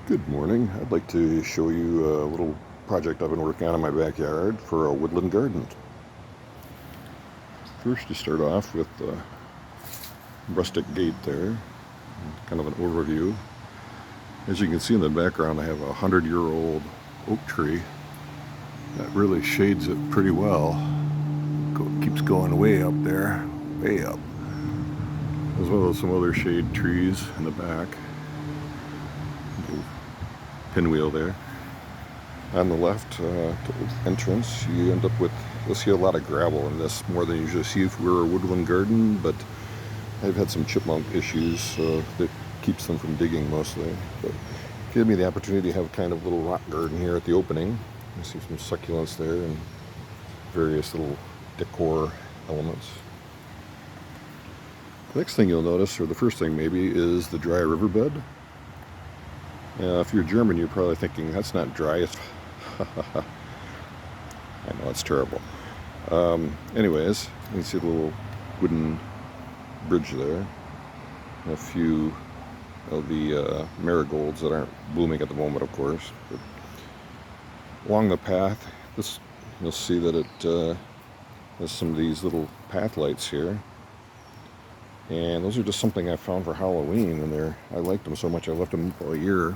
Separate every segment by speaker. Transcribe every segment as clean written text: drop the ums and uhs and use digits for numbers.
Speaker 1: Good morning. I'd like to show you a little project I've been working on in my backyard for a woodland garden. First, you start off with the rustic gate there, kind of an overview. As you can see in the background, I have a 100-year-old oak tree that really shades it pretty well. Keeps going way up there, way up, as well as some other shade trees in the back. Little pinwheel there. On the left entrance, you end up with, you'll see a lot of gravel in this, more than you usually see if we're a woodland garden, but I've had some chipmunk issues that keeps them from digging mostly. But give me the opportunity to have kind of a little rock garden here at the opening. You see some succulents there and various little decor elements. The next thing you'll notice, or the first thing maybe, is the dry riverbed. If you're German, you're probably thinking, that's not dry. It's I know, it's terrible. Anyways, you can see the little wooden bridge there. A few of the marigolds that aren't blooming at the moment, of course. But along the path, you'll see that it has some of these little path lights here. And those are just something I found for Halloween, and I liked them so much I left them for a year.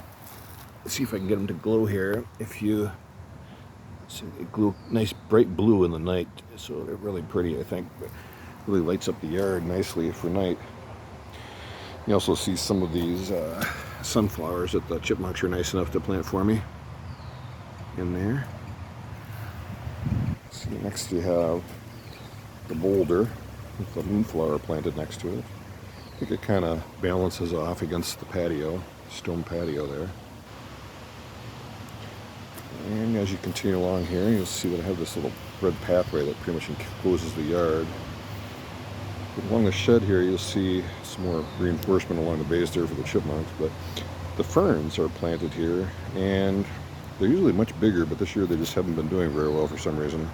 Speaker 1: Let's see if I can get them to glow here. If you see, they glow nice bright blue in the night, so they're really pretty, I think. But really lights up the yard nicely for night. You also see some of these sunflowers that the chipmunks are nice enough to plant for me in there. See, next you have the boulder with the moonflower planted next to it. I think it kind of balances off against the patio, stone patio there. And as you continue along here, you'll see that I have this little red pathway that pretty much encloses the yard. But along the shed here, you'll see some more reinforcement along the base there for the chipmunks. But the ferns are planted here, and they're usually much bigger, but this year they just haven't been doing very well for some reason.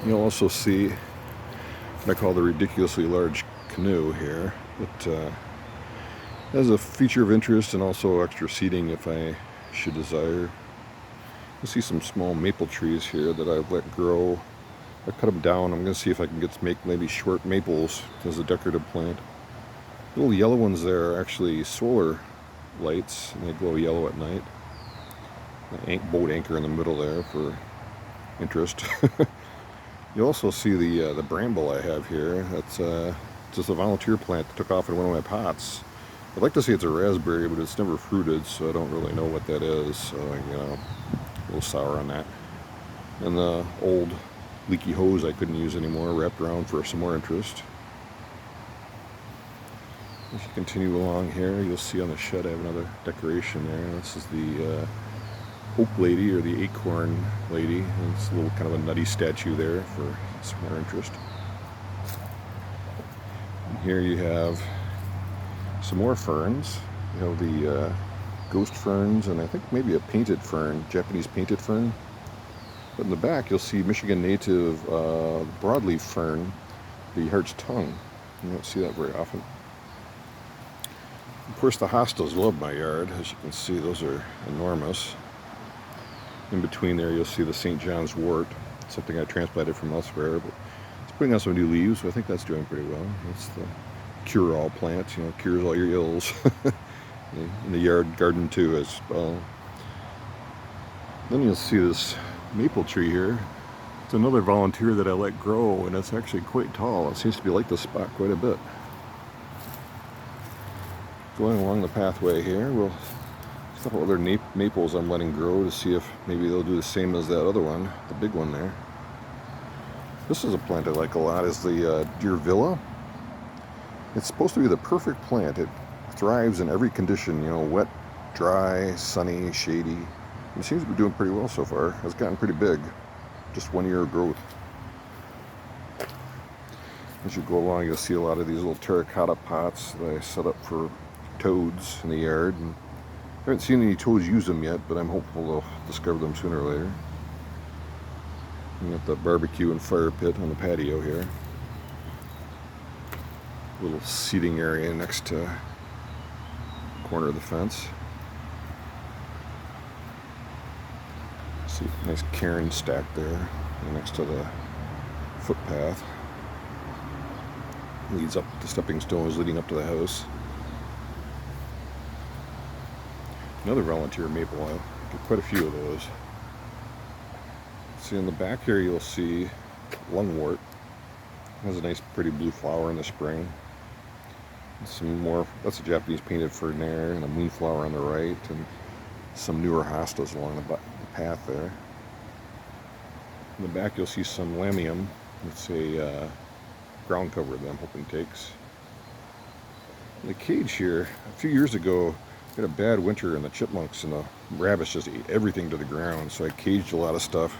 Speaker 1: You'll also see what I call the ridiculously large canoe here. It has a feature of interest and also extra seating if I should desire. You'll see some small maple trees here that I've let grow. I cut them down. I'm going to see if I can make maybe short maples as a decorative plant. The little yellow ones there are actually solar lights, and they glow yellow at night. The boat anchor in the middle there for interest. You also see the bramble I have here. That's just a volunteer plant that took off in one of my pots. I'd like to say it's a raspberry, but it's never fruited, so I don't really know what that is. So, a little sour on that. And the old leaky hose I couldn't use anymore, wrapped around for some more interest. As you continue along here, you'll see on the shed I have another decoration there. This is the oak lady, or the acorn lady. And it's a little kind of a nutty statue there for some more interest. And here you have some more ferns. You know, the ghost ferns, and I think maybe a painted fern, Japanese painted fern. But in the back you'll see Michigan native broadleaf fern, the heart's tongue. You don't see that very often. Of course, the hostas love my yard. As you can see, those are enormous. In between there you'll see the St. John's wort, something I transplanted from elsewhere, but it's putting on some new leaves, so I think that's doing pretty well. It's the cure-all plant, cures all your ills. In the yard garden too as well. Then you'll see this maple tree here. It's another volunteer that I let grow, and it's actually quite tall. It seems to be like the spot quite a bit. Going along the pathway here, there's a couple other maples I'm letting grow to see if maybe they'll do the same as that other one, the big one there. This is a plant I like a lot, is the deer villa. It's supposed to be the perfect plant. It thrives in every condition, wet, dry, sunny, shady. It seems to be doing pretty well so far. It's gotten pretty big, just 1 year of growth. As you go along, you'll see a lot of these little terracotta pots that I set up for toads in the yard. And I haven't seen any toads use them yet, but I'm hopeful they'll discover them sooner or later. You got the barbecue and fire pit on the patio here. Little seating area next to corner of the fence. See, nice cairn stacked there next to the footpath. Leads up to stepping stones leading up to the house. Another volunteer maple. I get quite a few of those. See, in the back here you'll see lungwort. It has a nice pretty blue flower in the spring. Some more, that's a Japanese painted fern there, and a moonflower on the right, and some newer hostas along the path there. In the back you'll see some lamium. It's a ground cover that I'm hoping takes. The cage here, a few years ago, we had a bad winter, and the chipmunks and the rabbits just ate everything to the ground, so I caged a lot of stuff.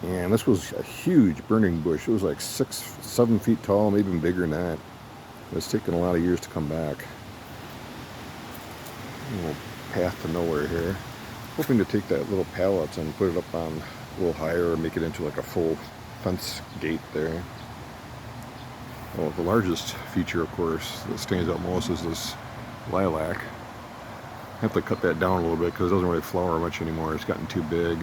Speaker 1: And this was a huge burning bush. It was like 6-7 feet tall, maybe even bigger than that. It's taken a lot of years to come back. A little path to nowhere here. Hoping to take that little pallet and put it up on a little higher and make it into like a full fence gate there. Well, the largest feature, of course, that stands out most is this lilac. I have to cut that down a little bit because it doesn't really flower much anymore. It's gotten too big.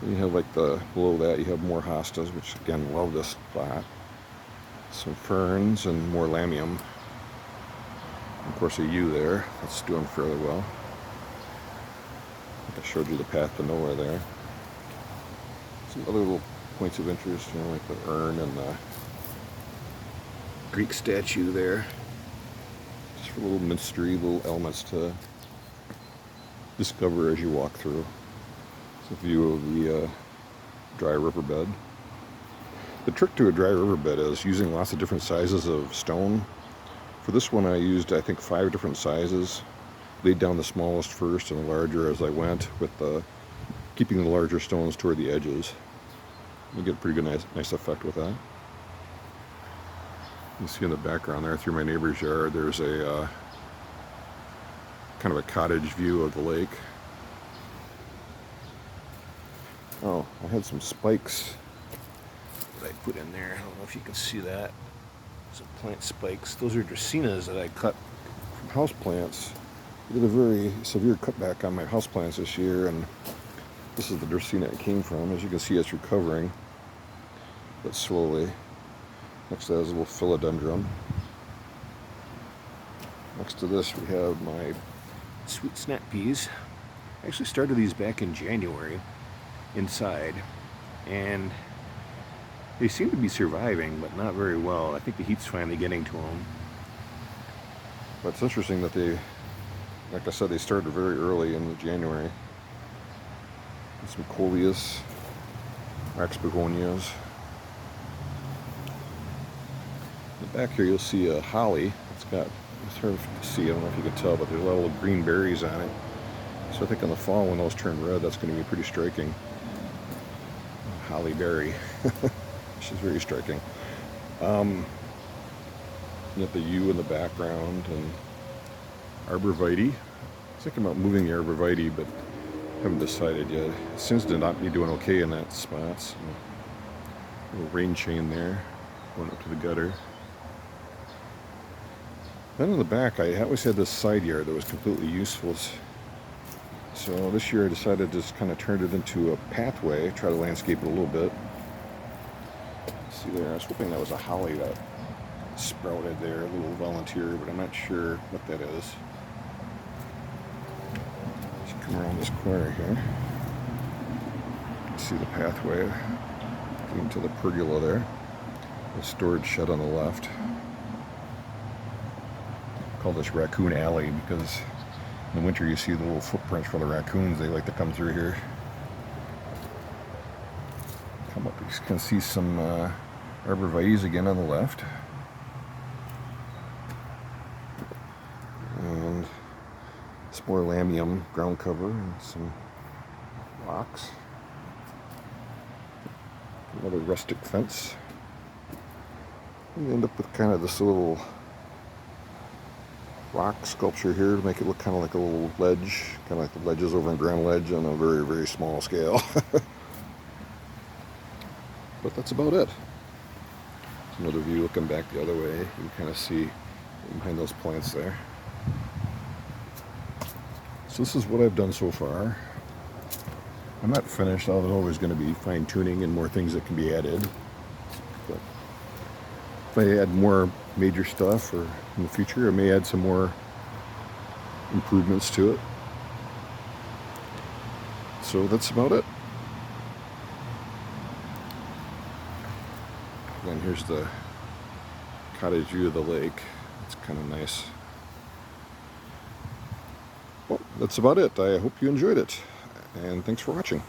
Speaker 1: You have like below that you have more hostas, which again love this spot. Some ferns and more lamium. Of course a yew there, that's doing fairly well. I think I showed you the path to nowhere there. Some other little points of interest, you know, like the urn and the Greek statue there. Just for a little mystery, little elements to discover as you walk through. It's a view of the dry riverbed. The trick to a dry riverbed is using lots of different sizes of stone. For this one I used, I think, 5 different sizes. Laid down the smallest first and the larger as I went, with keeping the larger stones toward the edges. You get a pretty good, nice effect with that. You see in the background there, through my neighbor's yard, there's a kind of a cottage view of the lake. Oh, I had some spikes that I put in there. I don't know if you can see that. Some plant spikes. Those are dracaenas that I cut from house plants. I did a very severe cutback on my house plants this year, and this is the dracaena it came from. As you can see, it's recovering, but slowly. Next to that is a little philodendron. Next to this we have my sweet snap peas. I actually started these back in January inside, and they seem to be surviving, but not very well. I think the heat's finally getting to them. But it's interesting that they, like I said, they started very early in January. Some coleus, wax begonias. In the back here you'll see a holly. It's hard to see, I don't know if you can tell, but there's a lot of little green berries on it. So I think in the fall when those turn red, that's going to be pretty striking. Holly berry. Which is very striking. You have the yew in the background and arborvitae. I was thinking about moving the arborvitae, but haven't decided yet. It seems to not be doing okay in that spot. So, a little rain chain there going up to the gutter. Then in the back, I always had this side yard that was completely useless. So this year I decided to just kind of turn it into a pathway, try to landscape it a little bit. See there, I was hoping that was a holly that sprouted there, a little volunteer, but I'm not sure what that is. Let's come around this corner here. See the pathway into the pergola there. The storage shed on the left. I call this Raccoon Alley because in the winter you see the little footprints for the raccoons. They like to come through here. Come up, you can see some arborvitaes again on the left. And some more lamium ground cover and some rocks. Another rustic fence. And you end up with kind of this little rock sculpture here to make it look kind of like a little ledge, kind of like the ledges over in Grand Ledge on a very, very small scale. But that's about it. Another view looking back the other way. You can kind of see behind those plants there. So this is what I've done so far. I'm not finished. There's always going to be fine-tuning and more things that can be added. But if I add more major stuff or in the future, I may add some more improvements to it. So that's about it. And here's the cottage view of the lake. It's kind of nice. Well, that's about it. I hope you enjoyed it, and thanks for watching.